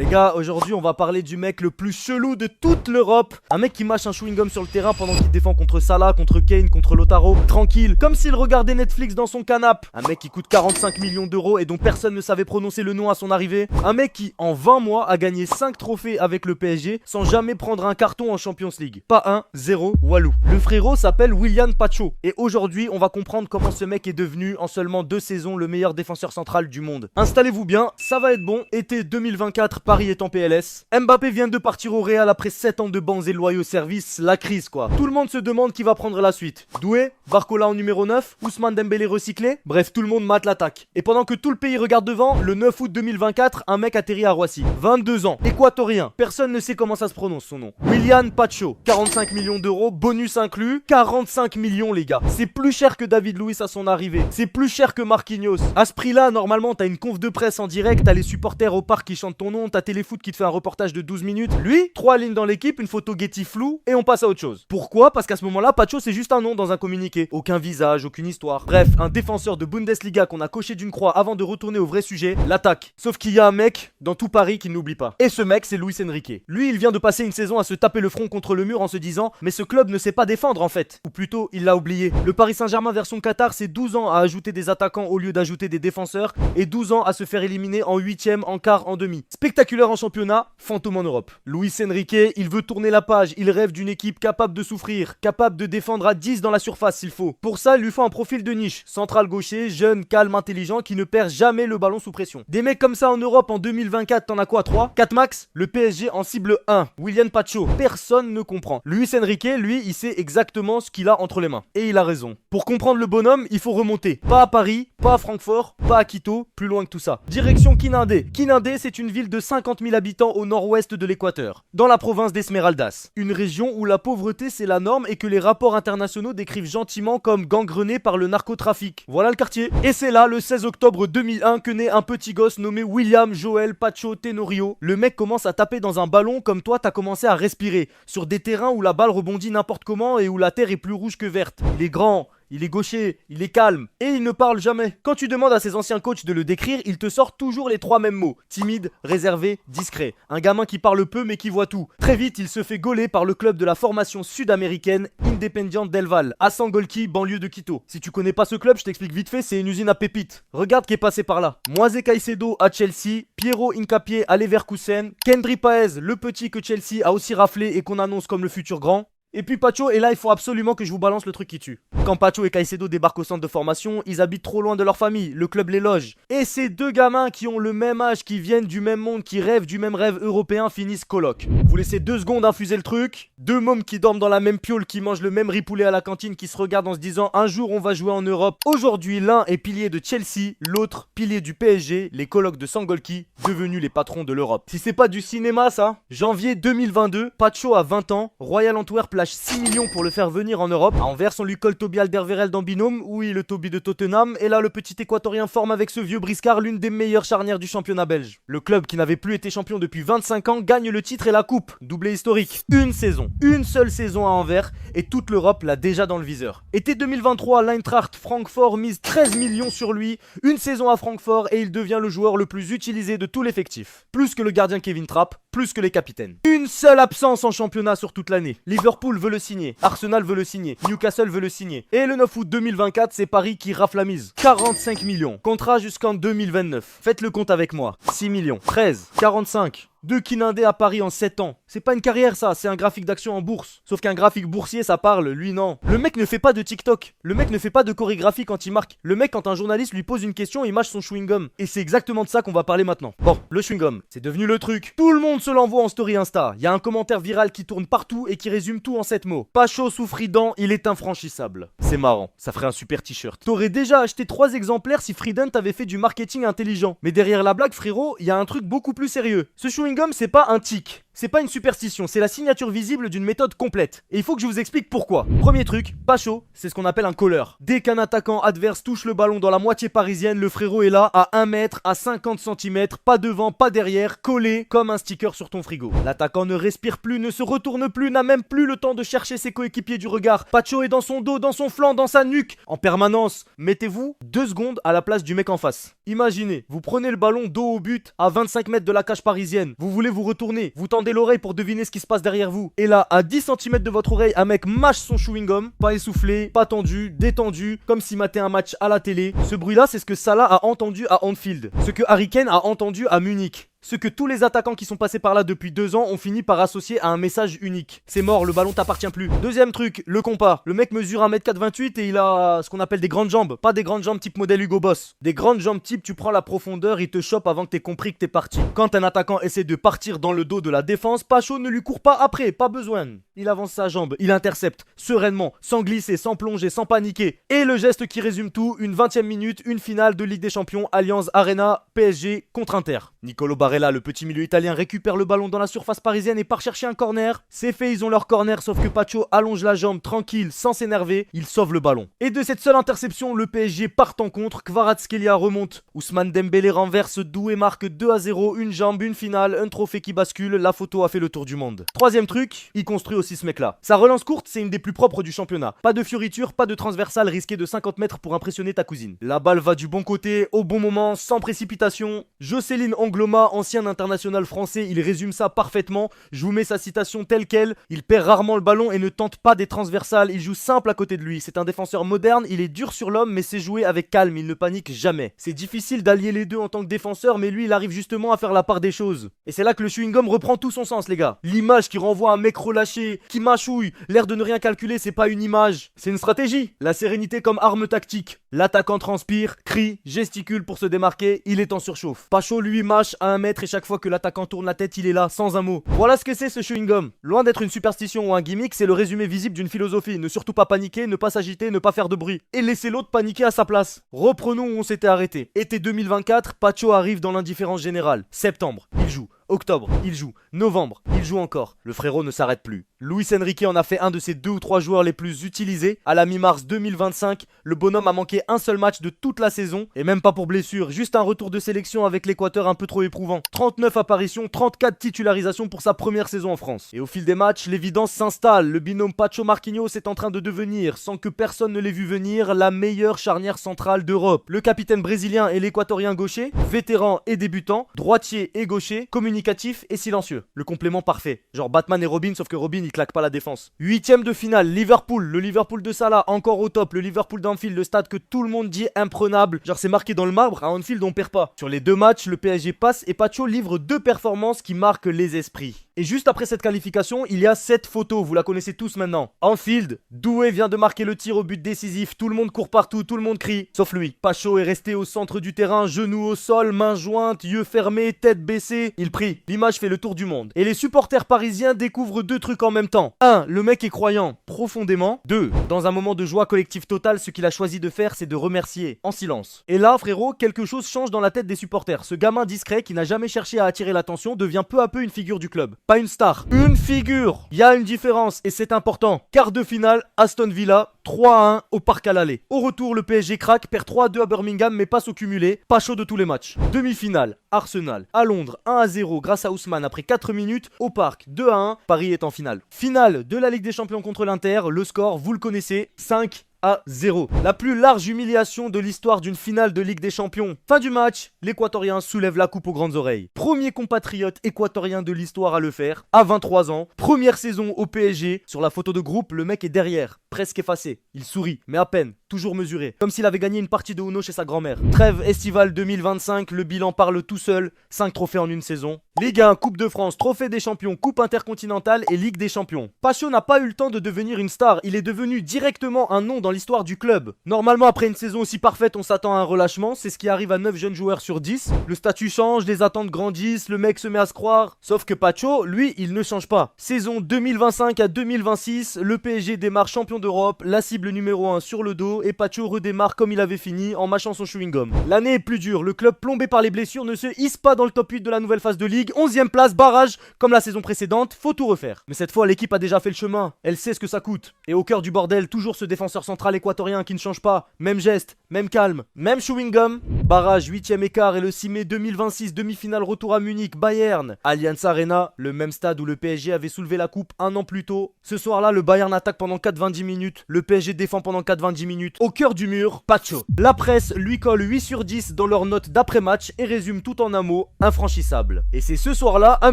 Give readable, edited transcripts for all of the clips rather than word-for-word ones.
Les gars, aujourd'hui on va parler du mec le plus chelou de toute l'Europe. Un mec qui mâche un chewing-gum sur le terrain pendant qu'il défend contre Salah, contre Kane, contre Lautaro. Tranquille, comme s'il regardait Netflix dans son canapé. Un mec qui coûte 45 millions d'euros et dont personne ne savait prononcer le nom à son arrivée. Un mec qui, en 20 mois, a gagné 5 trophées avec le PSG sans jamais prendre un carton en Champions League. Pas un, zéro, walou. Le frérot s'appelle Willian Pacho. Et aujourd'hui, on va comprendre comment ce mec est devenu, en seulement 2 saisons, le meilleur défenseur central du monde. Installez-vous bien, ça va être bon. Été 2024, Paris est en PLS. Mbappé vient de partir au Real après 7 ans de bons et loyaux services, la crise quoi. Tout le monde se demande qui va prendre la suite. Doué, Barcola en numéro 9, Ousmane Dembélé recyclé. Bref, tout le monde mate l'attaque. Et pendant que tout le pays regarde devant, le 9 août 2024, un mec atterrit à Roissy. 22 ans, équatorien. Personne ne sait comment ça se prononce son nom. Willian Pacho, 45 millions d'euros, bonus inclus. 45 millions les gars. C'est plus cher que David Luiz à son arrivée. C'est plus cher que Marquinhos. À ce prix-là, normalement, t'as une conf de presse en direct, t'as les supporters au parc qui chantent ton nom, t'as Téléfoot qui te fait un reportage de 12 minutes. Lui, 3 lignes dans l'équipe, une photo Getty floue et on passe à autre chose. Pourquoi? Parce qu'à ce moment-là, Pacho c'est juste un nom dans un communiqué. Aucun visage, aucune histoire. Bref, un défenseur de Bundesliga qu'on a coché d'une croix avant de retourner au vrai sujet, l'attaque. Sauf qu'il y a un mec dans tout Paris qui n'oublie pas. Et ce mec, c'est Luis Enrique. Lui, il vient de passer une saison à se taper le front contre le mur en se disant « Mais ce club ne sait pas défendre en fait. » Ou plutôt, il l'a oublié. Le Paris Saint-Germain version Qatar, c'est 12 ans à ajouter des attaquants au lieu d'ajouter des défenseurs et 12 ans à se faire éliminer en 8ème, en quart, en demi. Spectaculaire en championnat, fantôme en Europe. Luis Enrique, il veut tourner la page, il rêve d'une équipe capable de souffrir, capable de défendre à 10 dans la surface s'il faut. Pour ça, il lui faut un profil de niche, central gaucher, jeune, calme, intelligent, qui ne perd jamais le ballon sous pression. Des mecs comme ça en Europe en 2024, t'en as quoi, 3 4 max? Le PSG en cible 1, Willian Pacho. Personne ne comprend. Luis Enrique, lui, il sait exactement ce qu'il a entre les mains. Et il a raison. Pour comprendre le bonhomme, il faut remonter. Pas à Paris, pas à Francfort, pas à Quito, plus loin que tout ça. Direction Kinindé. Kinindé, c'est une ville de 50 000 habitants au nord-ouest de l'Équateur, dans la province d'Esmeraldas. Une région où la pauvreté c'est la norme et que les rapports internationaux décrivent gentiment comme gangrené par le narcotrafic. Voilà le quartier. Et c'est là, le 16 octobre 2001, que naît un petit gosse nommé William Joel Pacho Tenorio. Le mec commence à taper dans un ballon comme toi t'as commencé à respirer, sur des terrains où la balle rebondit n'importe comment et où la terre est plus rouge que verte. Il est grand, il est gaucher, il est calme, et il ne parle jamais. Quand tu demandes à ses anciens coachs de le décrire, il te sort toujours les 3 mêmes mots. Timide, réservé, discret. Un gamin qui parle peu mais qui voit tout. Très vite, il se fait gauler par le club de la formation sud-américaine Independiente del Valle, à Sangolquí, banlieue de Quito. Si tu connais pas ce club, je t'explique vite fait, c'est une usine à pépites. Regarde qui est passé par là. Moisés Caicedo à Chelsea, Piero Hincapié à Leverkusen, Kendry Páez, le petit que Chelsea a aussi raflé et qu'on annonce comme le futur grand. Et puis Pacho, et là il faut absolument que je vous balance le truc qui tue. Quand Pacho et Caicedo débarquent au centre de formation, ils habitent trop loin de leur famille, le club les loge. Et ces deux gamins qui ont le même âge, qui viennent du même monde, qui rêvent du même rêve européen finissent coloc. Vous laissez 2 secondes infuser le truc, 2 mômes qui dorment dans la même piole, qui mangent le même riz poulet à la cantine, qui se regardent en se disant un jour on va jouer en Europe. Aujourd'hui l'un est pilier de Chelsea, l'autre pilier du PSG, les colocs de Sangolquí, devenus les patrons de l'Europe. Si c'est pas du cinéma ça, janvier 2022, Pacho a 20 ans, Royal Antwerp lâche 6 millions pour le faire venir en Europe. À Anvers, on lui colle Toby Alderweireld en binôme, oui, le Toby de Tottenham, et là le petit équatorien forme avec ce vieux briscard l'une des meilleures charnières du championnat belge. Le club qui n'avait plus été champion depuis 25 ans gagne le titre et la coupe, doublé historique. Une saison, une seule saison à Anvers, et toute l'Europe l'a déjà dans le viseur. Été 2023, l'Eintracht Francfort mise 13 millions sur lui, une saison à Francfort et il devient le joueur le plus utilisé de tout l'effectif. Plus que le gardien Kevin Trapp, plus que les capitaines. Une seule absence en championnat sur toute l'année. Liverpool veut le signer, Arsenal veut le signer, Newcastle veut le signer. Et le 9 août 2024, c'est Paris qui rafle la mise. 45 millions, contrat jusqu'en 2029. Faites le compte avec moi. 6 millions, 13, 45. De Kinindé à Paris en 7 ans. C'est pas une carrière ça, c'est un graphique d'action en bourse. Sauf qu'un graphique boursier ça parle, lui non. Le mec ne fait pas de TikTok. Le mec ne fait pas de chorégraphie quand il marque. Le mec quand un journaliste lui pose une question, il mâche son chewing-gum. Et c'est exactement de ça qu'on va parler maintenant. Bon, le chewing-gum, c'est devenu le truc. Tout le monde se l'envoie en story Insta. Il y a un commentaire viral qui tourne partout et qui résume tout en 7 mots. Pacho sous Fridan, il est infranchissable. C'est marrant, ça ferait un super t-shirt. T'aurais déjà acheté 3 exemplaires si Fridan t'avait fait du marketing intelligent. Mais derrière la blague frérot, il y a un truc beaucoup plus sérieux. Ce chewing-gum c'est pas un tic. C'est pas une superstition, c'est la signature visible d'une méthode complète. Et il faut que je vous explique pourquoi. Premier truc, Pacho, c'est ce qu'on appelle un colleur. Dès qu'un attaquant adverse touche le ballon dans la moitié parisienne, le frérot est là à 1 mètre, à 50 cm, pas devant, pas derrière, collé comme un sticker sur ton frigo. L'attaquant ne respire plus, ne se retourne plus, n'a même plus le temps de chercher ses coéquipiers du regard. Pacho est dans son dos, dans son flanc, dans sa nuque, en permanence. Mettez-vous 2 secondes à la place du mec en face. Imaginez, vous prenez le ballon dos au but à 25 mètres de la cage parisienne. Vous voulez vous retourner, vous tendez l'oreille pour deviner ce qui se passe derrière vous. Et là, à 10 cm de votre oreille, un mec mâche son chewing-gum, pas essoufflé, pas tendu, détendu, comme s'il matait un match à la télé. Ce bruit-là, c'est ce que Salah a entendu à Anfield, ce que Harry Kane a entendu à Munich. Ce que tous les attaquants qui sont passés par là depuis 2 ans ont fini par associer à un message unique. C'est mort, le ballon t'appartient plus. Deuxième truc, le compas. Le mec mesure 1m28 et il a ce qu'on appelle des grandes jambes. Pas des grandes jambes type modèle Hugo Boss. Des grandes jambes type tu prends la profondeur, il te chope avant que t'aies compris que t'es parti. Quand un attaquant essaie de partir dans le dos de la défense, Pacho ne lui court pas après, pas besoin. Il avance sa jambe, il intercepte, sereinement, sans glisser, sans plonger, sans paniquer. Et le geste qui résume tout, une 20e minute, une finale de Ligue des Champions, Allianz Arena, PSG contre Inter. Nicolo Barella, le petit milieu italien, récupère le ballon dans la surface parisienne et part chercher un corner. C'est fait, ils ont leur corner, sauf que Pacho allonge la jambe tranquille, sans s'énerver, il sauve le ballon. Et de cette seule interception, le PSG part en contre, Kvaratskhelia remonte. Ousmane Dembélé renverse, Doué marque 2-0, une jambe, une finale, un trophée qui bascule, la photo a fait le tour du monde. Troisième truc, il construit aussi ce mec-là. Sa relance courte, c'est une des plus propres du championnat. Pas de fioriture, pas de transversale risquée de 50 mètres pour impressionner ta cousine. La balle va du bon côté, au bon moment, sans précipitation. Jocelyne Angloma, ancien international français, il résume ça parfaitement. Je vous mets sa citation telle quelle. Il perd rarement le ballon et ne tente pas des transversales. Il joue simple à côté de lui. C'est un défenseur moderne, il est dur sur l'homme, mais c'est joué avec calme, il ne panique jamais. C'est difficile d'allier les deux en tant que défenseur, mais lui, il arrive justement à faire la part des choses. Et c'est là que le chewing-gum reprend tout son sens, les gars. L'image qui renvoie un mec relâché, qui mâchouille, l'air de ne rien calculer, c'est pas une image, c'est une stratégie. La sérénité comme arme tactique. L'attaquant transpire, crie, gesticule pour se démarquer, il est en surchauffe. Pacho lui mâche à 1 mètre et chaque fois que l'attaquant tourne la tête, il est là, sans un mot. Voilà ce que c'est ce chewing-gum. Loin d'être une superstition ou un gimmick, c'est le résumé visible d'une philosophie. Ne surtout pas paniquer, ne pas s'agiter, ne pas faire de bruit. Et laisser l'autre paniquer à sa place. Reprenons où on s'était arrêté. Été 2024, Pacho arrive dans l'indifférence générale. Septembre, il joue. Octobre, il joue. Novembre, il joue encore. Le frérot ne s'arrête plus. Luis Enrique en a fait un de ses 2 ou 3 joueurs les plus utilisés. À la mi-mars 2025, le bonhomme a manqué un seul match de toute la saison. Et même pas pour blessure, juste un retour de sélection avec l'Équateur un peu trop éprouvant. 39 apparitions, 34 titularisations pour sa première saison en France. Et au fil des matchs, l'évidence s'installe. Le binôme Pacho-Marquinhos est en train de devenir, sans que personne ne l'ait vu venir, la meilleure charnière centrale d'Europe. Le capitaine brésilien et l'équatorien gaucher, vétéran et débutant, droitier et gaucher, communicatif et silencieux. Le complément parfait. Genre Batman et Robin, sauf que Robin il claque pas la défense. 8ème de finale, Liverpool, le Liverpool de Salah, encore au top, le Liverpool d'Anfield, le stade que tout le monde dit imprenable. Genre c'est marqué dans le marbre, à Anfield on perd pas. Sur les 2 matchs, le PSG passe et Pacho livre 2 performances qui marquent les esprits. Et juste après cette qualification, il y a cette photo, vous la connaissez tous maintenant. Anfield, Doué vient de marquer le tir au but décisif, tout le monde court partout, tout le monde crie, sauf lui. Pacho est resté au centre du terrain, genoux au sol, mains jointes, yeux fermés, tête baissée, il prie. L'image fait le tour du monde. Et les supporters parisiens découvrent 2 trucs en même temps. 1. Le mec est croyant profondément. 2. Dans un moment de joie collective totale, ce qu'il a choisi de faire, c'est de remercier en silence. Et là, frérot, quelque chose change dans la tête des supporters. Ce gamin discret qui n'a jamais cherché à attirer l'attention devient peu à peu une figure du club. Pas une star, une figure. Il y a une différence et c'est important. Quart de finale, Aston Villa, 3-1 au Parc à l'aller. Au retour, le PSG craque, perd 3-2 à Birmingham mais passe au cumulé. Pas chaud de tous les matchs. Demi-finale, Arsenal. À Londres, 1-0 grâce à Ousmane après 4 minutes. Au Parc, 2-1. Paris est en finale. Finale de la Ligue des Champions contre l'Inter. Le score, vous le connaissez, 5-0. La plus large humiliation de l'histoire d'une finale de Ligue des Champions. Fin du match, l'Équatorien soulève la coupe aux grandes oreilles. Premier compatriote équatorien de l'histoire à le faire, à 23 ans. Première saison au PSG. Sur la photo de groupe, le mec est derrière, presque effacé. Il sourit, mais à peine, toujours mesuré. Comme s'il avait gagné une partie de Uno chez sa grand-mère. Trêve estivale 2025, le bilan parle tout seul. 5 trophées en une saison. Ligue 1, Coupe de France, Trophée des Champions, Coupe intercontinentale et Ligue des Champions. Pacho n'a pas eu le temps de devenir une star, il est devenu directement un nom dans l'histoire du club. Normalement, après une saison aussi parfaite, on s'attend à un relâchement, c'est ce qui arrive à 9 jeunes joueurs sur 10. Le statut change, les attentes grandissent, le mec se met à se croire. Sauf que Pacho, lui, il ne change pas. Saison 2025 à 2026, le PSG démarre champion d'Europe, la cible numéro 1 sur le dos, Pacho et Pacho redémarre comme il avait fini en mâchant son chewing-gum. L'année est plus dure, le club plombé par les blessures ne se hisse pas dans le top 8 de la nouvelle phase de ligue, 11ème place, barrage, comme la saison précédente, faut tout refaire. Mais cette fois l'équipe a déjà fait le chemin, elle sait ce que ça coûte. Et au cœur du bordel, toujours ce défenseur central équatorien qui ne change pas, même geste, même calme, même chewing-gum. Barrage, 8ème écart et le 6 mai 2026, demi-finale retour à Munich, Bayern. Allianz Arena, le même stade où le PSG avait soulevé la coupe un an plus tôt. Ce soir-là, le Bayern attaque pendant 90 minutes, le PSG défend pendant 90 minutes. Au cœur du mur, Pacho. La presse lui colle 8 sur 10 dans leur note d'après-match et résume tout en un mot, infranchissable. Et c'est ce soir-là, à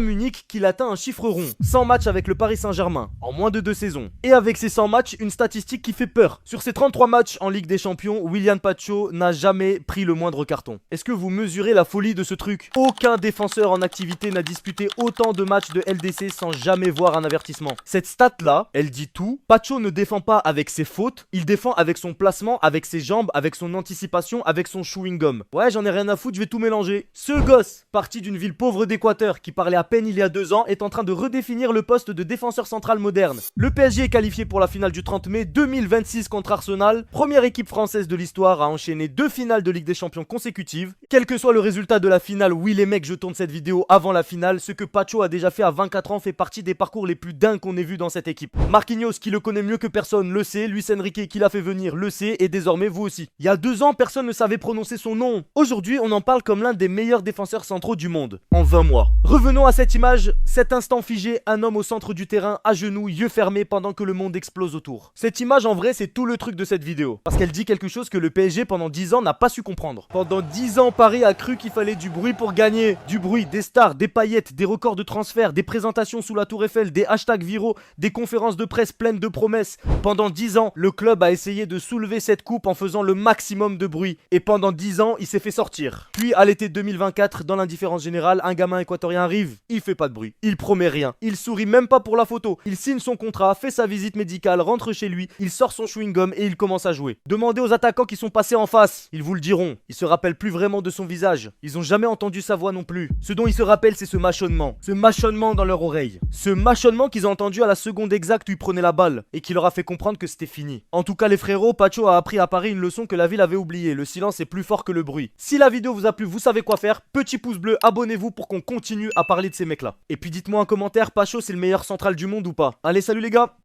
Munich, qu'il atteint un chiffre rond. 100 matchs avec le Paris Saint-Germain, en moins de 2 saisons. Et avec ces 100 matchs, une statistique qui fait peur. Sur ces 33 matchs en Ligue des Champions, Willian Pacho n'a jamais pris le moindre carton. Est-ce que vous mesurez la folie de ce truc? Aucun défenseur en activité n'a disputé autant de matchs de LDC sans jamais voir un avertissement. Cette stat-là, elle dit tout. Pacho ne défend pas avec ses fautes, il défend avec son placement, avec ses jambes, avec son anticipation, avec son chewing-gum. Ouais, j'en ai rien à foutre, je vais tout mélanger. Ce gosse, parti d'une ville pauvre d'Équateur, qui parlait à peine il y a 2 ans, est en train de redéfinir le poste de défenseur central moderne. Le PSG est qualifié pour la finale du 30 mai 2026 contre Arsenal, première équipe française de l'histoire à enchaîner 2 finales de Ligue des Champions consécutives. Quel que soit le résultat de la finale, oui les mecs, je tourne cette vidéo avant la finale, ce que Pacho a déjà fait à 24 ans fait partie des parcours les plus dingues qu'on ait vu dans cette équipe. Marquinhos, qui le connaît mieux que personne, le sait, Luis Enrique qui l'a fait venir le sait, et désormais vous aussi. Il y a 2 ans, personne ne savait prononcer son nom. Aujourd'hui, on en parle comme l'un des meilleurs défenseurs centraux du monde, en 20 mois. Revenons à cette image, cet instant figé, un homme au centre du terrain, à genoux, yeux fermés, pendant que le monde explose autour. Cette image, en vrai, c'est tout le truc de cette vidéo, parce qu'elle dit quelque chose que le PSG pendant 10 ans n'a pas su comprendre. Pendant 10 ans, Paris a cru qu'il fallait du bruit pour gagner. Du bruit, des stars, des paillettes, des records de transfert, des présentations sous la tour Eiffel, des hashtags viraux, des conférences de presse pleines de promesses. Pendant 10 ans, le club a essayé de soulever cette coupe en faisant le maximum de bruit. Et pendant 10 ans, il s'est fait sortir. Puis à l'été 2024, dans l'indifférence générale, un gamin équatorien arrive. Il fait pas de bruit, il promet rien, il sourit même pas pour la photo. Il signe son contrat, fait sa visite médicale, rentre chez lui, il sort son chewing-gum et il commence à jouer. Demandez aux attaquants qui sont passés en face, ils vous le diront. Ils se rappellent plus vraiment de son visage. Ils ont jamais entendu sa voix non plus. Ce dont ils se rappellent, c'est ce mâchonnement dans leur oreille. Ce mâchonnement qu'ils ont entendu à la seconde exacte où il prenait la balle et qui leur a fait comprendre que c'était fini. En tout cas les frérots, Pacho a appris à Paris une leçon que la ville avait oubliée. Le silence est plus fort que le bruit. Si la vidéo vous a plu, vous savez quoi faire. Petit pouce bleu, abonnez-vous pour qu'on continue à parler de ces mecs là. Et puis dites-moi en commentaire, Pacho c'est le meilleur central du monde ou pas. Allez, salut les gars!